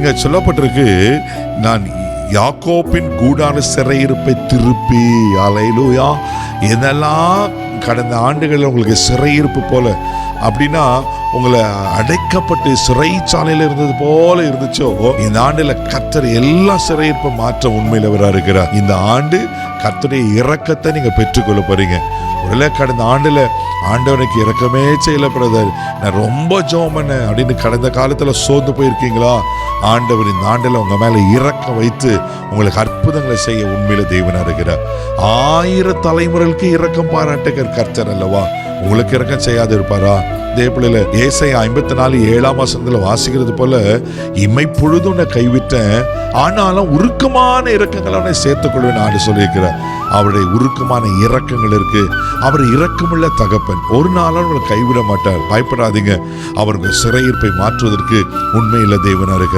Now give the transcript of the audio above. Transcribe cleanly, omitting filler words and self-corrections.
இங்க சொல்லப்பட்டிருக்கு, நான் யாக்கோப்பின் கூடான சிறையிருப்பை திருப்பி, அல்லேலூயா. என்னெல்லாம் கடந்த ஆண்டுகளில் உங்களுக்கு சிறையிருப்பு போல, அப்படின்னா உங்களை அடைக்கப்பட்டு சிறைச்சாலையில் இருந்தது போல இருந்துச்சோ, இந்த ஆண்டுல கர்த்தர் எல்லா சிறையிருப்பை மாற்ற உண்மையிலவராக இருக்கிறார். இந்த ஆண்டு கர்த்தருடைய இரக்கத்தை நீங்க பெற்றுக்கொள்ள போறீங்க. ஒருவேளை கடந்த ஆண்டுல ஆண்டவனுக்கு இரக்கமே செய்யல பிரதர், நான் ரொம்ப ஜெபம் பண்ணேன் அப்படின்னு கடந்த காலத்துல சோர்ந்து போயிருக்கீங்களா? ஆண்டவர் இந்த ஆண்டுல உங்க மேல இரக்கம் வைத்து உங்களுக்கு அற்புதங்களை செய்ய உண்மையில தேவனா இருக்கிறார். 1000 தலைமுறைகளுக்கு இரக்கம் பாராட்டுகிற கர்த்தர் அல்லவா, உங்களுக்கு இரக்கம் செய்யாது இருப்பாரா? இதே போல ஏசாயா 54:7 வாசிக்கிறது போல, இமைப்பொழுது உன்னை கைவிட்டேன், ஆனாலும் உருக்கமான இரக்கங்களை அவனை சேர்த்துக் கொள்வேன் ஆண்டு சொல்லியிருக்கிறார். அவருடைய உருக்கமான இரக்கங்கள் இருக்கு. அவர் இரக்கமுள்ள தகப்பன், ஒரு நாளும் உங்களை கைவிட மாட்டார். பயப்படாதீங்க. அவர்கள் சிறையிருப்பை மாற்றுவதற்கு உண்மையில தேவனா இருக்கிறார்.